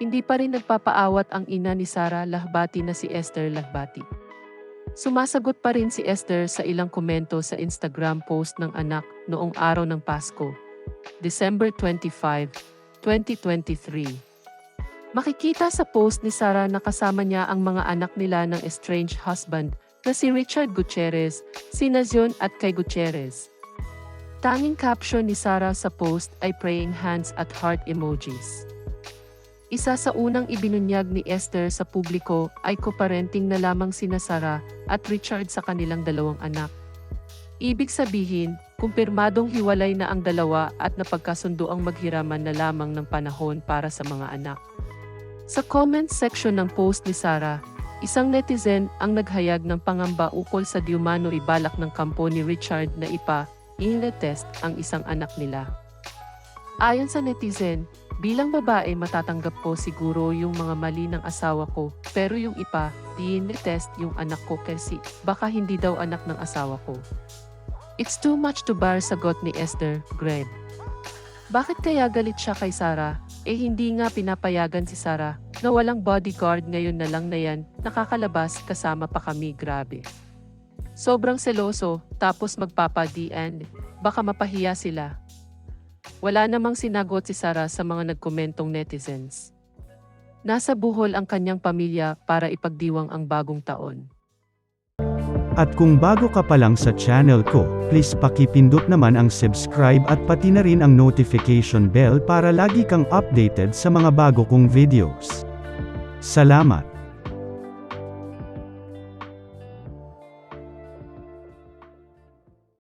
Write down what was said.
Hindi pa rin nagpapaawat ang ina ni Sara Lahbati na si Esther Lahbati. Sumasagot pa rin si Esther sa ilang komento sa Instagram post ng anak noong araw ng Pasko, December 25, 2023. Makikita sa post ni Sara na kasama niya ang mga anak nila ng estranged husband na si Richard Gutierrez, sina Zion at Kay Gutierrez. Tanging caption ni Sara sa post ay praying hands at heart emojis. Isa sa unang ibinunyag ni Esther sa publiko ay co-parenting na lamang sina Sara at Richard sa kanilang dalawang anak. Ibig sabihin, kumpirmadong hiwalay na ang dalawa at napagkasundo ang maghiraman na lamang ng panahon para sa mga anak. Sa comment section ng post ni Sara, isang netizen ang naghayag ng pangamba ukol sa diumano'y balak ng kampo ni Richard na ipa-test ang isang anak nila. Ayon sa netizen, bilang babae matatanggap ko siguro yung mga mali ng asawa ko, pero yung ipa-test yung anak ko kasi baka hindi daw anak ng asawa ko. It's too much to bear, sagot ni Esther, Greg. Bakit kaya galit siya kay Sara? Hindi nga pinapayagan si Sara na walang bodyguard, ngayon na lang na yan, nakakalabas kasama pa kami, grabe. Sobrang seloso, tapos magpapa-DN, baka mapahiya sila. Wala namang sinagot si Sara sa mga nagkomentong netizens. Nasa buhol ang kanyang pamilya para ipagdiwang ang bagong taon. At kung bago ka pa lang sa channel ko, please pakipindot naman ang subscribe at pati na rin ang notification bell para lagi kang updated sa mga bago kong videos. Salamat!